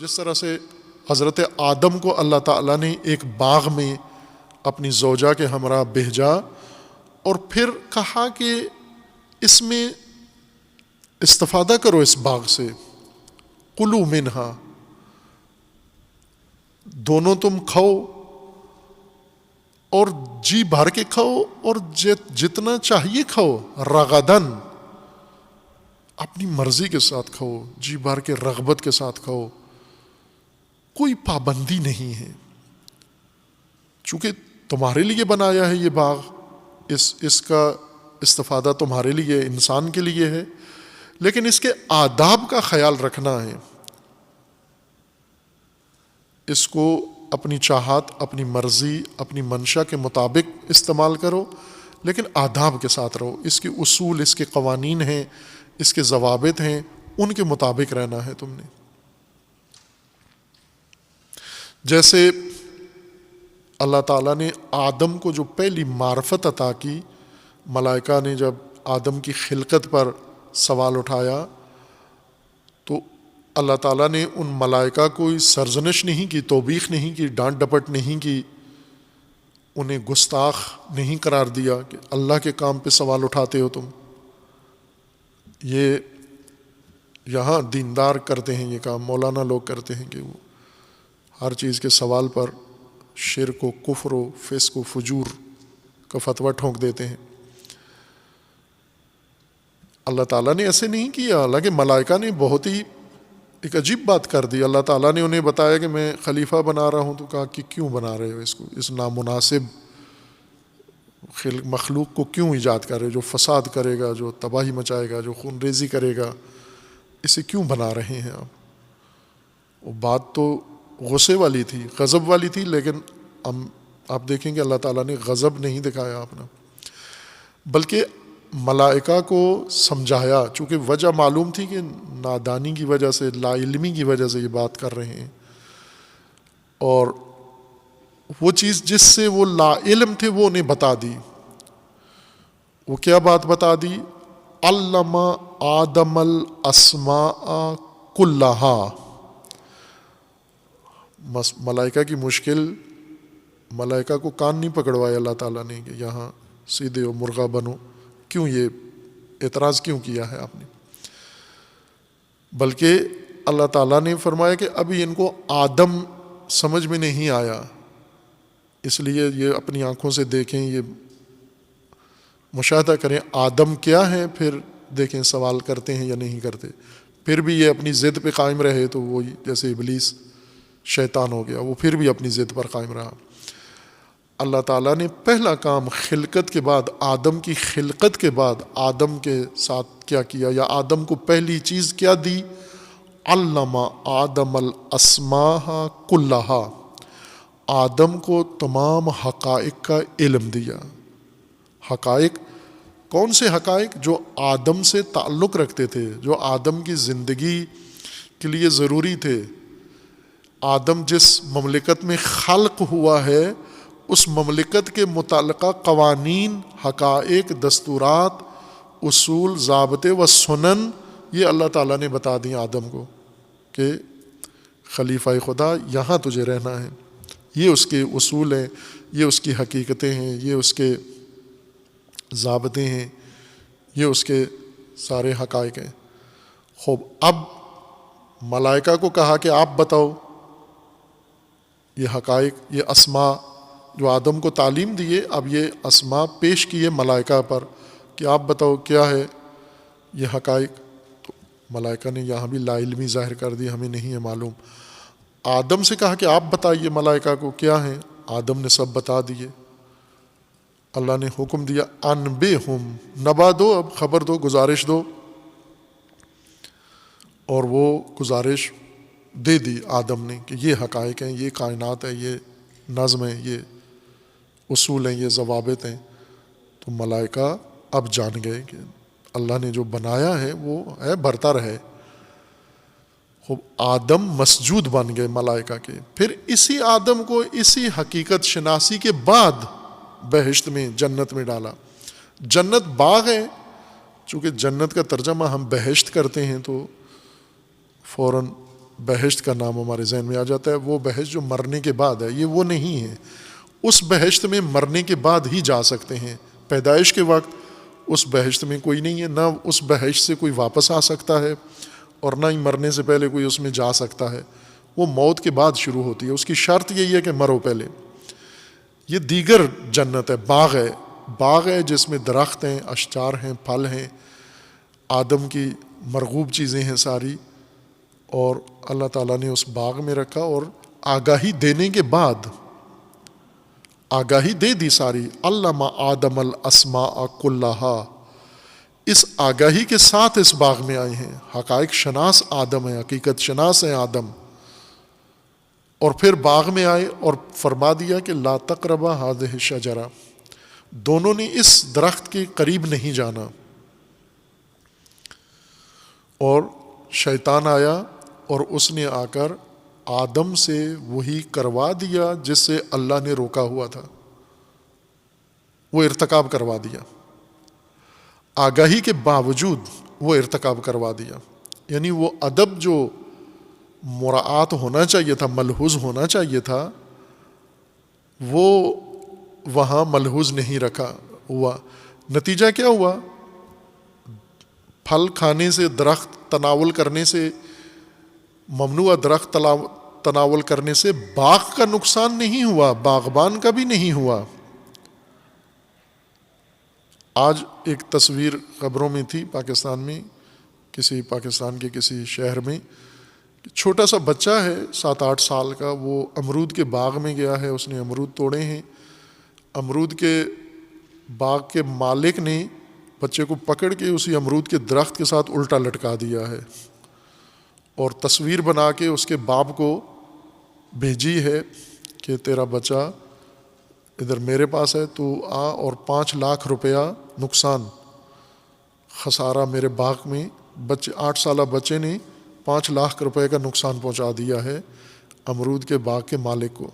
جس طرح سے حضرت آدم کو اللہ تعالیٰ نے ایک باغ میں اپنی زوجہ کے ہمراہ بھیجا اور پھر کہا کہ اس میں استفادہ کرو اس باغ سے، کلوا منہا، دونوں تم کھاؤ اور جی بھر کے کھاؤ اور جتنا چاہیے کھاؤ، رغدن، اپنی مرضی کے ساتھ کھاؤ، جی بھر کے رغبت کے ساتھ کھاؤ، کوئی پابندی نہیں ہے، چونکہ تمہارے لیے بنایا ہے یہ باغ، اس کا استفادہ تمہارے لیے، انسان کے لیے ہے، لیکن اس کے آداب کا خیال رکھنا ہے، اس کو اپنی چاہت، اپنی مرضی، اپنی منشا کے مطابق استعمال کرو، لیکن آداب کے ساتھ رہو، اس کے اصول، اس کے قوانین ہیں، اس کے ضوابط ہیں، ان کے مطابق رہنا ہے تم نے۔ جیسے اللہ تعالیٰ نے آدم کو جو پہلی معرفت عطا کی، ملائکہ نے جب آدم کی خلقت پر سوال اٹھایا تو اللہ تعالیٰ نے ان ملائکہ کوئی سرزنش نہیں کی، توبیخ نہیں کی، ڈانٹ ڈپٹ نہیں کی، انہیں گستاخ نہیں قرار دیا کہ اللہ کے کام پہ سوال اٹھاتے ہو تم۔ یہ یہاں دیندار کرتے ہیں یہ کام، مولانا لوگ کرتے ہیں کہ وہ ہر چیز کے سوال پر شرک و کفر و فسق و فجور کا فتویٰ ٹھونک دیتے ہیں۔ اللہ تعالیٰ نے ایسے نہیں کیا، حالانکہ ملائکہ نے بہت ہی ایک عجیب بات کر دی۔ اللہ تعالیٰ نے انہیں بتایا کہ میں خلیفہ بنا رہا ہوں، تو کہا کہ کیوں بنا رہے ہو اس کو، اس نامناسب مخلوق کو کیوں ایجاد کر رہے ہو، جو فساد کرے گا، جو تباہی مچائے گا، جو خون ریزی کرے گا، اسے کیوں بنا رہے ہیں آپ؟ وہ بات تو غصے والی تھی، غضب والی تھی، لیکن آپ دیکھیں گے اللہ تعالیٰ نے غضب نہیں دکھایا اپنا، بلکہ ملائکہ کو سمجھایا، چونکہ وجہ معلوم تھی کہ نادانی کی وجہ سے، لا علمی کی وجہ سے یہ بات کر رہے ہیں، اور وہ چیز جس سے وہ لا علم تھے وہ انہیں بتا دی۔ وہ کیا بات بتا دی؟ علم آدم الاسماء کلہا۔ ملائکہ کی مشکل، ملائکہ کو کان نہیں پکڑوایا اللہ تعالیٰ نے کہ یہاں سیدھے ہو، مرغا بنو، کیوں یہ اعتراض کیوں کیا ہے آپ نے؟ بلکہ اللہ تعالیٰ نے فرمایا کہ ابھی ان کو آدم سمجھ میں نہیں آیا، اس لیے یہ اپنی آنکھوں سے دیکھیں، یہ مشاہدہ کریں آدم کیا ہے، پھر دیکھیں سوال کرتے ہیں یا نہیں کرتے۔ پھر بھی یہ اپنی ضد پہ قائم رہے تو وہ جیسے ابلیس شیطان ہو گیا، وہ پھر بھی اپنی ضد پر قائم رہا۔ اللہ تعالیٰ نے پہلا کام خلقت کے بعد، آدم کی خلقت کے بعد آدم کے ساتھ کیا کیا، یا آدم کو پہلی چیز کیا دی؟ علم آدم الاسماء کلہا، آدم کو تمام حقائق کا علم دیا۔ حقائق کون سے حقائق؟ جو آدم سے تعلق رکھتے تھے، جو آدم کی زندگی کے لیے ضروری تھے۔ آدم جس مملکت میں خلق ہوا ہے، اس مملکت کے متعلقہ قوانین، حقائق، دستورات، اصول، ضابطے و سنن، یہ اللہ تعالیٰ نے بتا دیں آدم کو کہ خلیفہ خدا یہاں تجھے رہنا ہے، یہ اس کے اصول ہیں، یہ اس کی حقیقتیں ہیں، یہ اس کے ضابطے ہیں، یہ اس کے سارے حقائق ہیں۔ خوب، اب ملائکہ کو کہا کہ آپ بتاؤ یہ حقائق، یہ اسماء جو آدم کو تعلیم دیے، اب یہ اسماء پیش کیے ملائکہ پر کہ آپ بتاؤ کیا ہے یہ حقائق۔ تو ملائکہ نے یہاں بھی لا علمی ظاہر کر دی، ہمیں نہیں ہے معلوم۔ آدم سے کہا کہ آپ بتائیے ملائکہ کو کیا ہیں، آدم نے سب بتا دیے۔ اللہ نے حکم دیا انبئہم، نبا دو، اب خبر دو، گزارش دو، اور وہ گزارش دے دی آدم نے کہ یہ حقائق ہیں، یہ کائنات ہے، یہ نظم ہے، یہ اصول ہیں، یہ ضوابط ہیں۔ تو ملائکہ اب جان گئے کہ اللہ نے جو بنایا ہے وہ ہے برتر ہے۔ خوب، آدم مسجود بن گئے ملائکہ کے۔ پھر اسی آدم کو اسی حقیقت شناسی کے بعد بہشت میں، جنت میں ڈالا۔ جنت باغ ہے، چونکہ جنت کا ترجمہ ہم بہشت کرتے ہیں تو فوراً بہشت کا نام ہمارے ذہن میں آ جاتا ہے. وہ بہشت جو مرنے کے بعد ہے، یہ وہ نہیں ہے. اس بہشت میں مرنے کے بعد ہی جا سکتے ہیں. پیدائش کے وقت اس بہشت میں کوئی نہیں ہے، نہ اس بہشت سے کوئی واپس آ سکتا ہے اور نہ ہی مرنے سے پہلے کوئی اس میں جا سکتا ہے. وہ موت کے بعد شروع ہوتی ہے. اس کی شرط یہی ہے کہ مرو پہلے. یہ دیگر جنت ہے، باغ ہے جس میں درخت ہیں، اشجار ہیں، پھل ہیں، آدم کی مرغوب چیزیں ہیں ساری، اور اللہ تعالیٰ نے اس باغ میں رکھا اور آگاہی دینے کے بعد آگاہی دے دی ساری. علم آدم الاسماء کلہا، اس آگاہی کے ساتھ اس باغ میں آئے ہیں. حقائق شناس آدم ہے، حقیقت شناس ہیں آدم. اور پھر باغ میں آئے اور فرما دیا کہ لا تقربا ہذہ الشجرہ، دونوں نے اس درخت کے قریب نہیں جانا. اور شیطان آیا اور اس نے آ کر آدم سے وہی کروا دیا جس سے اللہ نے روکا ہوا تھا. وہ ارتکاب کروا دیا، آگاہی کے باوجود وہ ارتکاب کروا دیا. یعنی وہ ادب جو مراعات ہونا چاہیے تھا، ملحوظ ہونا چاہیے تھا، وہ وہاں ملحوظ نہیں رکھا ہوا. نتیجہ کیا ہوا؟ پھل کھانے سے، درخت تناول کرنے سے، ممنوع درخت تناول کرنے سے باغ کا نقصان نہیں ہوا، باغبان کا بھی نہیں ہوا. آج ایک تصویر خبروں میں تھی پاکستان میں، پاکستان کے کسی شہر میں، چھوٹا سا بچہ ہے 7-8 سال کا، وہ امرود کے باغ میں گیا ہے. اس نے امرود توڑے ہیں. امرود کے باغ کے مالک نے بچے کو پکڑ کے اسی امرود کے درخت کے ساتھ الٹا لٹکا دیا ہے اور تصویر بنا کے اس کے باپ کو بھیجی ہے کہ تیرا بچہ ادھر میرے پاس ہے، تو آ اور 5 لاکھ روپیہ نقصان، خسارہ میرے باغ میں. 8 سالہ بچے نے 5 لاکھ روپے کا نقصان پہنچا دیا ہے امرود کے باغ کے مالک کو.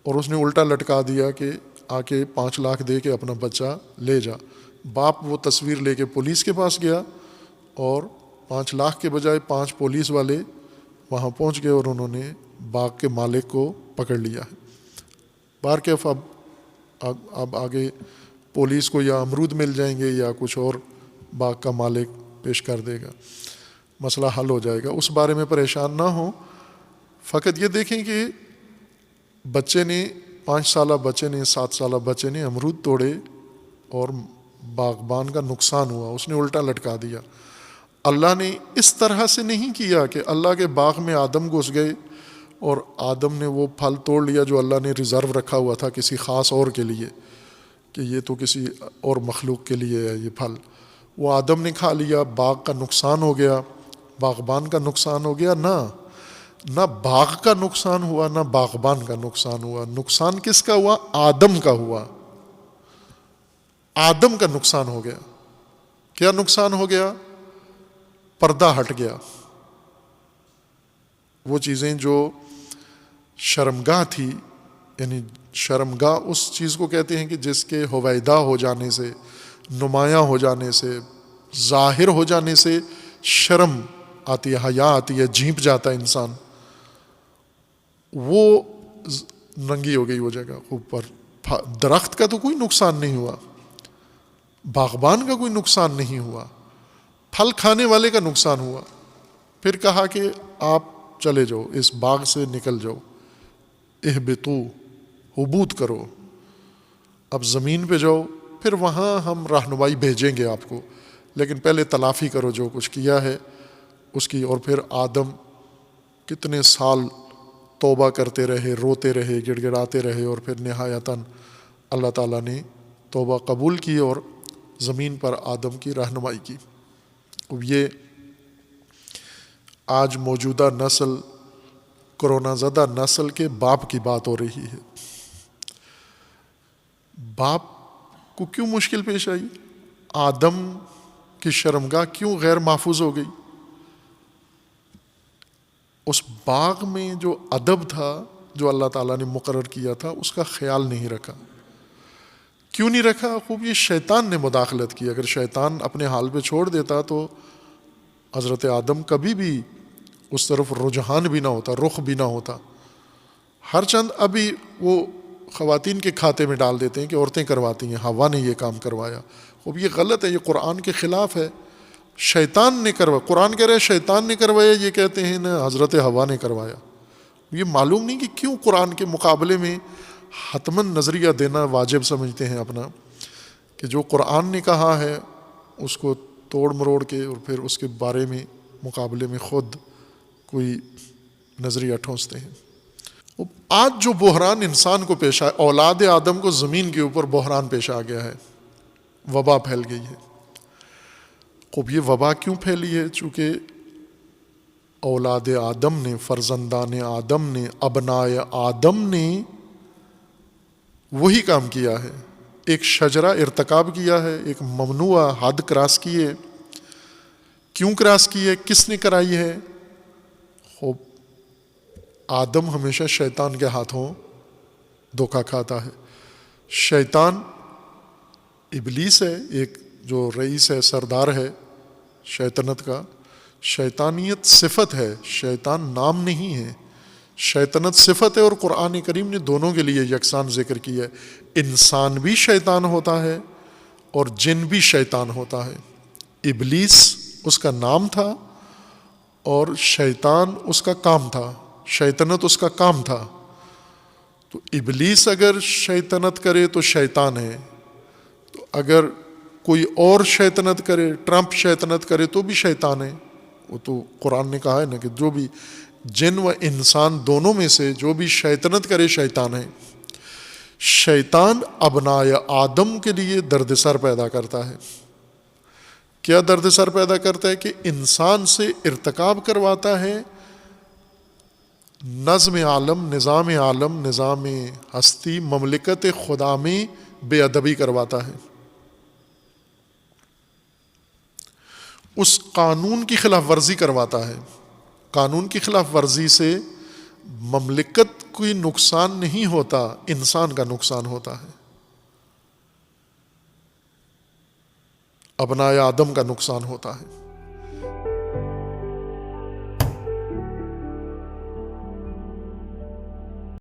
اور اس نے الٹا لٹکا دیا کہ آ کے 5 لاکھ دے کے اپنا بچہ لے جا. باپ وہ تصویر لے کے پولیس کے پاس گیا اور 5 لاکھ کے بجائے 5 پولیس والے وہاں پہنچ گئے اور انہوں نے باغ کے مالک کو پکڑ لیا ہے. بہرکیف اب آگے پولیس کو یا امرود مل جائیں گے یا کچھ اور باغ کا مالک پیش کر دے گا، مسئلہ حل ہو جائے گا. اس بارے میں پریشان نہ ہوں، فقط یہ دیکھیں کہ بچے نے 5 سالہ بچے نے 7 سالہ بچے نے امرود توڑے اور باغبان کا نقصان ہوا، اس نے الٹا لٹکا دیا. اللہ نے اس طرح سے نہیں کیا کہ اللہ کے باغ میں آدم گھس گئے اور آدم نے وہ پھل توڑ لیا جو اللہ نے ریزرو رکھا ہوا تھا کسی خاص اور کے لیے، کہ یہ تو کسی اور مخلوق کے لیے ہے یہ پھل. وہ آدم نے کھا لیا، باغ کا نقصان ہو گیا، باغبان کا نقصان ہو گیا. نہ باغ کا نقصان ہوا نہ باغبان کا نقصان ہوا. نقصان کس کا ہوا؟ آدم کا ہوا. آدم کا نقصان ہو گیا. کیا نقصان ہو گیا؟ پردہ ہٹ گیا. وہ چیزیں جو شرمگاہ تھی، یعنی شرمگاہ اس چیز کو کہتے ہیں کہ جس کے ہویدا ہو جانے سے، نمایاں ہو جانے سے، ظاہر ہو جانے سے شرم آتی ہے، حیا آتی ہے، جھینپ جاتا ہے انسان. وہ ننگی ہو گئی وہ جگہ اوپر. درخت کا تو کوئی نقصان نہیں ہوا، باغبان کا کوئی نقصان نہیں ہوا، پھل کھانے والے کا نقصان ہوا. پھر کہا کہ آپ چلے جاؤ، اس باغ سے نکل جاؤ، اہبطوا، حبوط کرو، اب زمین پہ جاؤ، پھر وہاں ہم رہنمائی بھیجیں گے آپ کو، لیکن پہلے تلافی کرو جو کچھ کیا ہے اس کی. اور پھر آدم کتنے سال توبہ کرتے رہے، روتے رہے، گڑ گڑاتے رہے، اور پھر نہایتاً اللہ تعالیٰ نے توبہ قبول کی اور زمین پر آدم کی رہنمائی کی. اب یہ آج موجودہ نسل، کرونا زدہ نسل کے باپ کی بات ہو رہی ہے. باپ کو کیوں مشکل پیش آئی؟ آدم کی شرمگاہ کیوں غیر محفوظ ہو گئی؟ اس باغ میں جو ادب تھا جو اللہ تعالیٰ نے مقرر کیا تھا اس کا خیال نہیں رکھا. کیوں نہیں رکھا؟ خوب یہ شیطان نے مداخلت کی. اگر شیطان اپنے حال پہ چھوڑ دیتا تو حضرت آدم کبھی بھی اس طرف رجحان بھی نہ ہوتا، رخ بھی نہ ہوتا. ہر چند ابھی وہ خواتین کے کھاتے میں ڈال دیتے ہیں کہ عورتیں کرواتی ہیں، حوا نے یہ کام کروایا. اب یہ غلط ہے، یہ قرآن کے خلاف ہے. شیطان نے کروایا، قرآن کہہ رہا ہے شیطان نے کروایا، یہ کہتے ہیں نا حضرت حوا نے کروایا. یہ معلوم نہیں کہ کیوں قرآن کے مقابلے میں حتماً نظریہ دینا واجب سمجھتے ہیں اپنا، کہ جو قرآن نے کہا ہے اس کو توڑ مروڑ کے اور پھر اس کے بارے میں مقابلے میں خود کوئی نظریہ ٹھونستے ہیں. آج جو بحران انسان کو پیش آیا، اولاد آدم کو زمین کے اوپر بحران پیش آ گیا ہے، وبا پھیل گئی ہے. اب یہ وبا کیوں پھیلی ہے؟ چونکہ اولاد آدم نے، فرزندان آدم نے، ابنائے آدم نے وہی کام کیا ہے. ایک شجرہ ارتکاب کیا ہے، ایک ممنوع حد کراس کی ہے. کیوں کراس کی ہے؟ کس نے کرائی ہے؟ خوب آدم ہمیشہ شیطان کے ہاتھوں دھوکہ کھاتا ہے. شیطان ابلیس ہے، ایک جو رئیس ہے، سردار ہے شیطنت کا. شیطانیت صفت ہے، شیطان نام نہیں ہے. شیطنت صفت ہے، اور قرآن کریم نے دونوں کے لیے یکساں ذکر کیا ہے. انسان بھی شیطان ہوتا ہے اور جن بھی شیطان ہوتا ہے. ابلیس اس کا نام تھا اور شیطان اس کا کام تھا، شیطنت اس کا کام تھا. تو ابلیس اگر شیطنت کرے تو شیطان ہے، تو اگر کوئی اور شیطنت کرے، ٹرمپ شیطنت کرے تو بھی شیطان ہے. وہ تو قرآن نے کہا ہے نا کہ جو بھی جن و انسان دونوں میں سے جو بھی شیطنت کرے شیطان ہے. شیطان ابنائے آدم کے لیے دردسر پیدا کرتا ہے. کیا دردسر پیدا کرتا ہے؟ کہ انسان سے ارتکاب کرواتا ہے نظم عالم، نظام عالم، نظام ہستی، مملکت خدا میں بے ادبی کرواتا ہے. اس قانون کی خلاف ورزی کرواتا ہے. قانون کی خلاف ورزی سے مملکت کوئی نقصان نہیں ہوتا، انسان کا نقصان ہوتا ہے، ابنائے آدم کا نقصان ہوتا ہے.